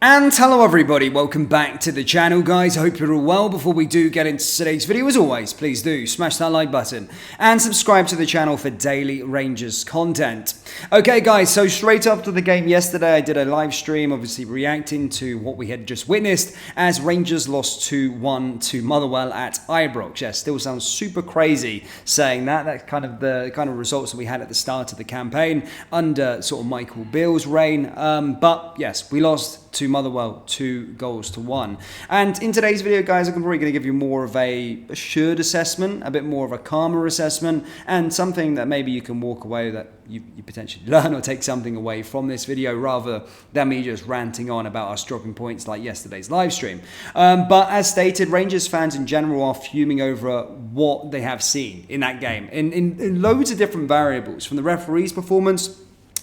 And hello everybody, welcome back to the channel guys. I hope you're all well. Before we do get into today's video, as always, please do smash that like button and subscribe to the channel for daily Rangers content. Okay guys, so straight after the game yesterday, I did a live stream obviously reacting to what we had just witnessed as Rangers lost 2-1 to Motherwell at Ibrox. Yeah, still sounds super crazy saying that. That's kind of the results that we had at the start of the campaign under sort of Michael Beale's reign. But yes, we lost to Motherwell 2-1. And in today's video, guys, I'm probably going to give you more of a assured assessment, a bit more of a calmer assessment, and something that maybe you can walk away that you potentially learn or take something away from this video rather than me just ranting on about us dropping points like yesterday's live stream. But as stated, Rangers fans in general are fuming over what they have seen in that game in loads of different variables, from the referee's performance,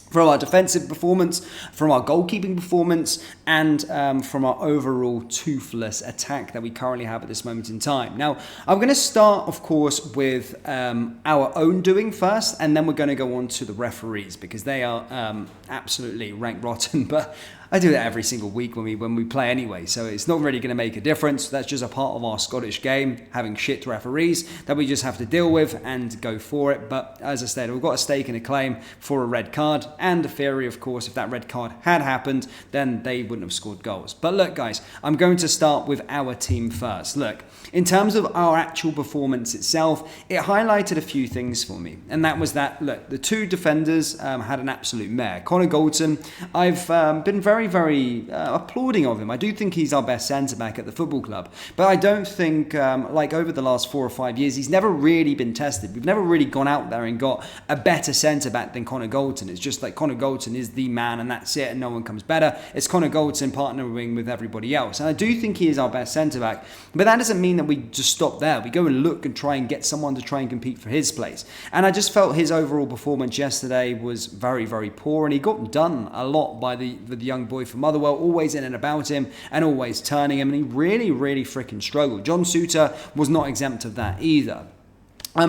from our defensive performance, from our goalkeeping performance, and from our overall toothless attack that we currently have at this moment in time. Now, I'm going to start, of course, with our own doing first, and then we're going to go on to the referees, because they are absolutely rank rotten, but I do that every single week when we play anyway, so it's not really going to make a difference. That's just a part of our Scottish game, having shit referees that we just have to deal with and go for it. But as I said, we've got a stake and a claim for a red card, and a theory, of course, if that red card had happened, then they wouldn't have scored goals. But look, guys, I'm going to start with our team first. Look, in terms of our actual performance itself, it highlighted a few things for me, and that was that, look, the two defenders had an absolute mare. Connor Goldson, I've been very applauding of him. I do think he's our best centre-back at the football club, but I don't think, like over the last 4 or 5 years, he's never really been tested. We've never really gone out there and got a better centre-back than Connor Goldson. It's just like Connor Goldson is the man, and that's it, and no one comes better. It's Connor Goldson partnering with everybody else, and I do think he is our best centre-back, but that doesn't mean that we just stop there. We go and look and try and get someone to try and compete for his place, and I just felt his overall performance yesterday was very, very poor, and he got done a lot by the young boy from Motherwell, always in and about him and always turning him, and he really, really freaking struggled. John Souttar was not exempt of that either.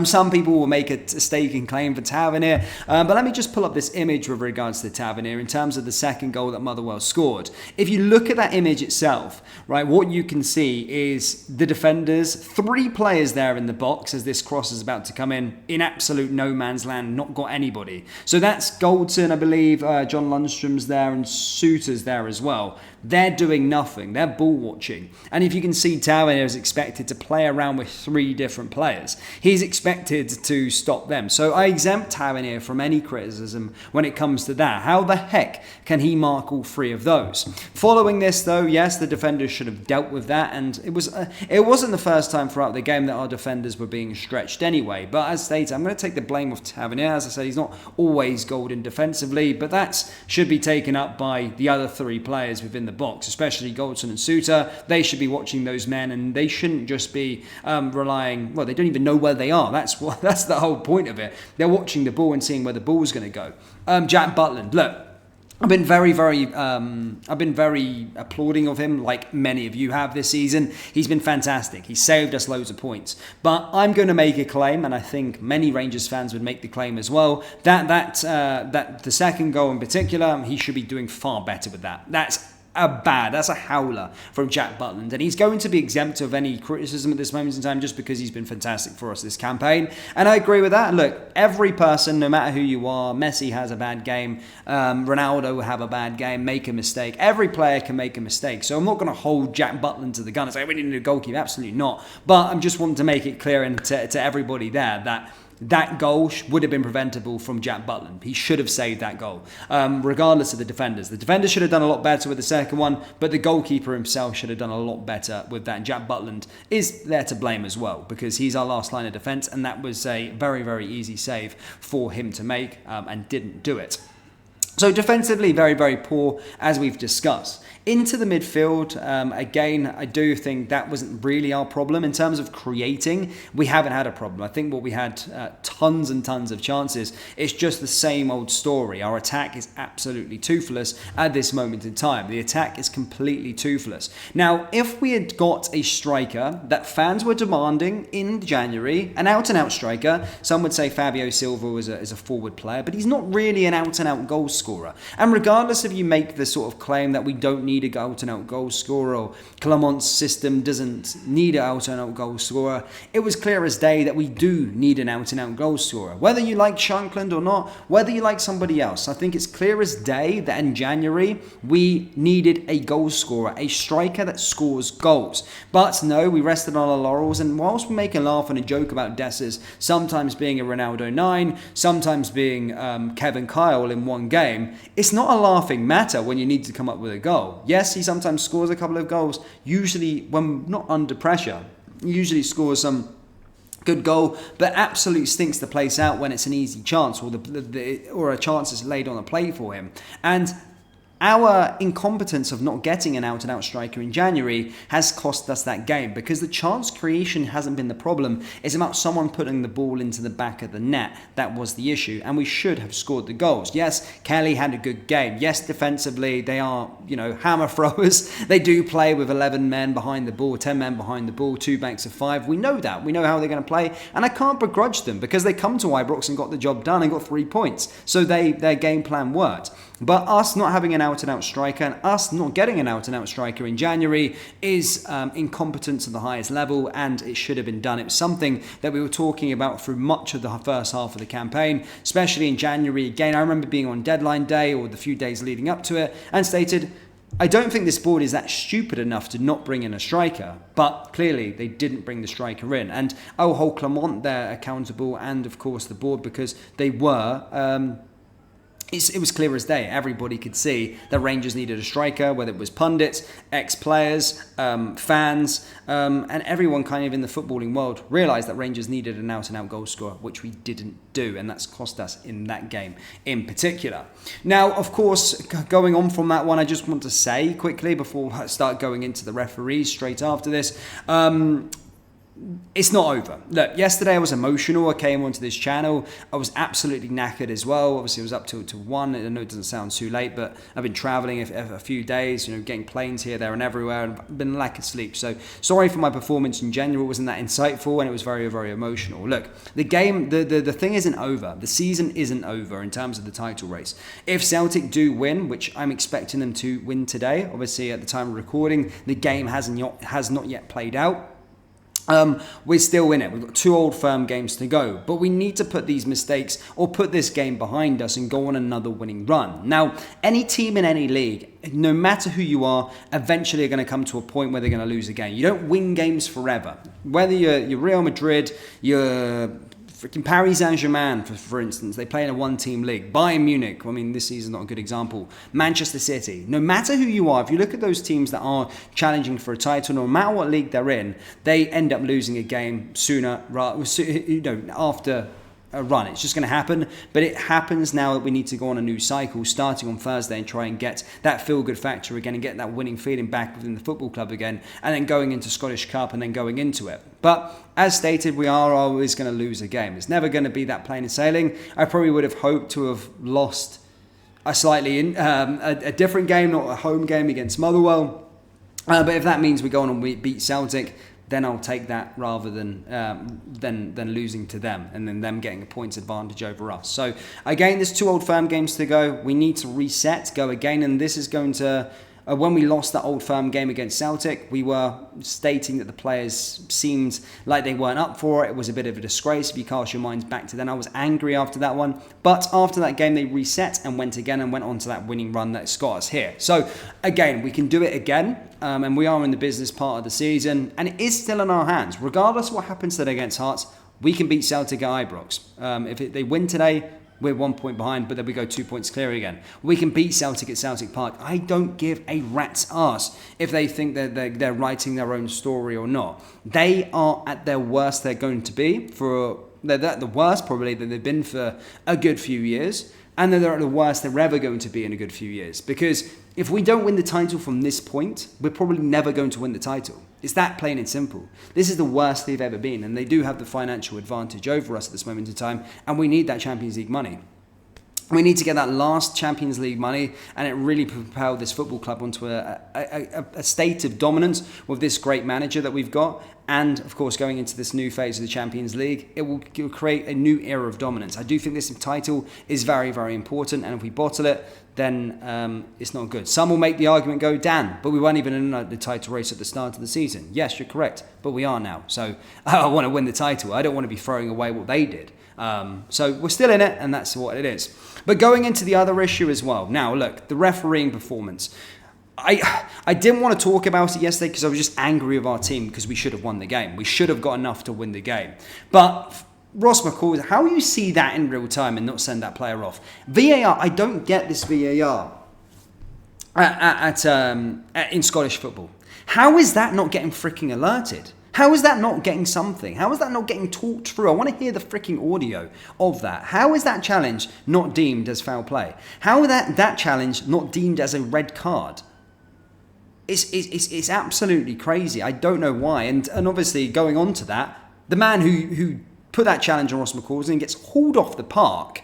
Some people will make a stake and claim for Tavernier, but let me just pull up this image with regards to Tavernier in terms of the second goal that Motherwell scored. If you look at that image itself, right, what you can see is the defenders, 3 players there in the box as this cross is about to come in absolute no man's land, not got anybody. So that's Goldson, I believe, John Lundstrom's there, and Souttar's there as well. They're doing nothing. They're ball watching. And if you can see, Tavernier is expected to play around with 3 different players. He's expected to stop them. So I exempt Tavernier from any criticism when it comes to that. How the heck can he mark all 3 of those? Following this, though, yes, the defenders should have dealt with that, and it wasn't the first time throughout the game that our defenders were being stretched anyway. But as stated, I'm going to take the blame of Tavernier. As I said, he's not always golden defensively, but that should be taken up by the other 3 players within the box, especially Goldson and Souttar. They should be watching those men, and they shouldn't just be relying, well, they don't even know where they are. That's the whole point of it. They're watching the ball and seeing where the ball's going to go. Jack Butland, look, I've been very applauding of him, like many of you have this season. He's been fantastic. He's saved us loads of points. But I'm going to make a claim, and I think many Rangers fans would make the claim as well, that the second goal in particular, he should be doing far better with that. That's a howler from Jack Butland, and he's going to be exempt of any criticism at this moment in time just because he's been fantastic for us this campaign, and I agree with that. Look, every person, no matter who you are, Messi has a bad game, Ronaldo will have a bad game, make a mistake. Every player can make a mistake, so I'm not going to hold Jack Butland to the gun and say we need a new goalkeeper. Absolutely not. But I'm just wanting to make it clear and to everybody there that goal would have been preventable from Jack Butland. He should have saved that goal, regardless of the defenders. The defenders should have done a lot better with the second one, but the goalkeeper himself should have done a lot better with that. And Jack Butland is there to blame as well, because he's our last line of defence, and that was a very, very easy save for him to make, and didn't do it. So defensively, very, very poor, as we've discussed. Into the midfield, again, I do think that wasn't really our problem. In terms of creating, we haven't had a problem. I think what we had tons and tons of chances. It's just the same old story. Our attack is absolutely toothless at this moment in time. The attack is completely toothless. Now, if we had got a striker that fans were demanding in January, an out-and-out striker, some would say Fabio Silva is a forward player, but he's not really an out-and-out goal scorer. And regardless if you make the sort of claim that we don't need a out-and-out goal scorer, or Clement's system doesn't need an out-and-out goal scorer, it was clear as day that we do need an out-and-out goal scorer. Whether you like Shankland or not, whether you like somebody else, I think it's clear as day that in January we needed a goal scorer, a striker that scores goals. But no, we rested on our laurels, and whilst we make a laugh and a joke about Dessers sometimes being a Ronaldo 9, sometimes being Kevin Kyle in one game, it's not a laughing matter when you need to come up with a goal. Yes, he sometimes scores a couple of goals, usually when not under pressure. He usually scores some good goal, but absolutely stinks the place out when it's an easy chance, or a chance is laid on a plate for him. And our incompetence of not getting an out-and-out striker in January has cost us that game, because the chance creation hasn't been the problem. It's about someone putting the ball into the back of the net. That was the issue, and we should have scored the goals. Yes, Kelly had a good game. Yes, defensively, they are, hammer throwers. They do play with 11 men behind the ball, 10 men behind the ball, 2 banks of 5. We know that. We know how they're going to play, and I can't begrudge them, because they come to Ibrox and got the job done and got 3 points. So their game plan worked. But us not having an out-and-out striker, and us not getting an out-and-out striker in January is incompetence at the highest level, and it should have been done. It was something that we were talking about through much of the first half of the campaign, especially in January. Again, I remember being on deadline day or the few days leading up to it and stated, I don't think this board is that stupid enough to not bring in a striker, but clearly they didn't bring the striker in. And I'll hold Clement there accountable, and of course the board, because they were... It was clear as day. Everybody could see that Rangers needed a striker, whether it was pundits, ex-players, fans, and everyone kind of in the footballing world realised that Rangers needed an out-and-out goal scorer, which we didn't do, and that's cost us in that game in particular. Now, of course, going on from that one, I just want to say quickly before I start going into the referees straight after this, it's not over. Look, yesterday I was emotional. I came onto this channel. I was absolutely knackered as well. Obviously, it was up till 1. I know it doesn't sound too late, but I've been travelling a few days, getting planes here, there, and everywhere, and I've been lack of sleep. So sorry for my performance in general. It wasn't that insightful, and it was very, very emotional. Look, the game, the thing isn't over. The season isn't over in terms of the title race. If Celtic do win, which I'm expecting them to win today, obviously at the time of recording, the game has not yet played out. We're still in it. We've got 2 Old Firm games to go, but we need to put these mistakes or put this game behind us and go on another winning run. Now, any team in any league, no matter who you are, eventually are going to come to a point where they're going to lose a game. You don't win games forever. Whether you're Real Madrid, you're freaking Paris Saint-Germain, for instance, they play in a one-team league. Bayern Munich, I mean, this season's not a good example. Manchester City. No matter who you are, if you look at those teams that are challenging for a title, no matter what league they're in, they end up losing a game sooner, after a run. It's just going to happen, but it happens now that we need to go on a new cycle starting on Thursday and try and get that feel-good factor again and get that winning feeling back within the football club again, and then going into Scottish Cup and then going into it. But as stated, we are always going to lose a game. It's never going to be that plain and sailing. I probably would have hoped to have lost a different game, not a home game against Motherwell. But if that means we go on and we beat Celtic, then I'll take that rather than losing to them and then them getting a points advantage over us. So again, there's 2 Old Firm games to go. We need to reset, go again, and this is going to... when we lost that Old Firm game against Celtic, we were stating that the players seemed like they weren't up for it. It was a bit of a disgrace if you cast your minds back to then. I was angry after that one. But after that game, they reset and went on to that winning run that's got us here. So again, we can do it again. And we are in the business part of the season. And it is still in our hands. Regardless of what happens today against Hearts, we can beat Celtic at Ibrox. If they win today, we're 1 point behind, but then we go 2 points clear again. We can beat Celtic at Celtic Park. I don't give a rat's arse if they think that they're writing their own story or not. They are at their worst they're going to be they're at the worst probably that they've been for a good few years. And then they're at the worst they're ever going to be in a good few years. Because if we don't win the title from this point, we're probably never going to win the title. It's that plain and simple. This is the worst they've ever been, and they do have the financial advantage over us at this moment in time, and we need that Champions League money. We need to get that last Champions League money, and it really propelled this football club onto a state of dominance with this great manager that we've got. And, of course, going into this new phase of the Champions League, it will create a new era of dominance. I do think this title is very, very important, and if we bottle it, then it's not good. Some will make the argument go, Dan, but we weren't even in the title race at the start of the season. Yes, you're correct, but we are now. So I want to win the title. I don't want to be throwing away what they did. So we're still in it, and that's what it is. But going into the other issue as well. Now, look, the refereeing performance. I didn't want to talk about it yesterday because I was just angry with our team because we should have won the game. We should have got enough to win the game. But Ross McCall, how you see that in real time and not send that player off? VAR, I don't get this VAR in Scottish football. How is that not getting freaking alerted? How is that not getting something? How is that not getting talked through? I want to hear the freaking audio of that. How is that challenge not deemed as foul play? How is that challenge not deemed as a red card? It's absolutely crazy. I don't know why. And obviously, going on to that, the man who put that challenge on Ross McCall and gets hauled off the park,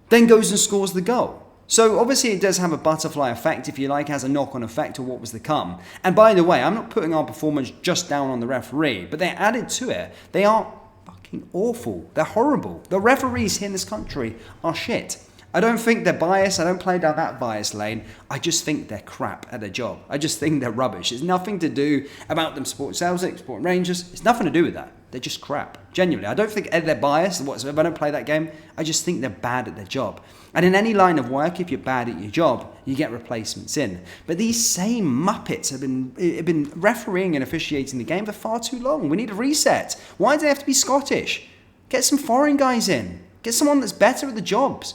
then goes and scores the goal. So obviously it does have a butterfly effect, if you like, has a knock-on effect to what was to come. And by the way, I'm not putting our performance just down on the referee, but they added to it. They are fucking awful. They're horrible. The referees here in this country are shit. I don't think they're biased. I don't play down that bias lane. I just think they're crap at their job. I just think they're rubbish. It's nothing to do about them supporting Celtic, supporting Rangers. It's nothing to do with that. They're just crap. Genuinely. I don't think they're biased whatsoever. I don't play that game. I just think they're bad at their job. And in any line of work, if you're bad at your job, you get replacements in. But these same Muppets have been refereeing and officiating the game for far too long. We need a reset. Why do they have to be Scottish? Get some foreign guys in. Get someone that's better at the jobs.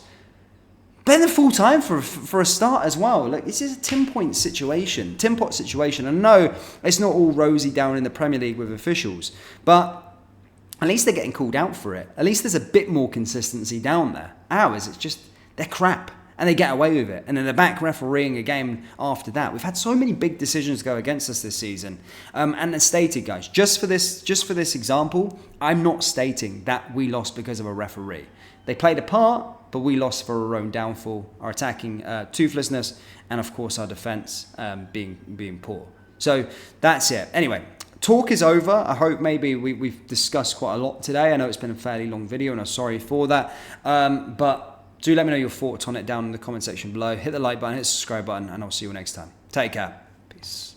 Better full time for a start as well. Like, this is a Tim Pot situation. I know it's not all rosy down in the Premier League with officials, but at least they're getting called out for it. At least there's a bit more consistency down there. Ours, it's just, they're crap. And they get away with it. And then they're back refereeing a game after that. We've had so many big decisions go against us this season. And as stated, guys, just for this example, I'm not stating that we lost because of a referee. They played a part, but we lost for our own downfall, our attacking toothlessness, and of course our defence being poor. So that's it. Anyway, talk is over. I hope maybe we've discussed quite a lot today. I know it's been a fairly long video, and I'm sorry for that. But do let me know your thoughts on it down in the comment section below. Hit the like button, hit the subscribe button, and I'll see you next time. Take care. Peace.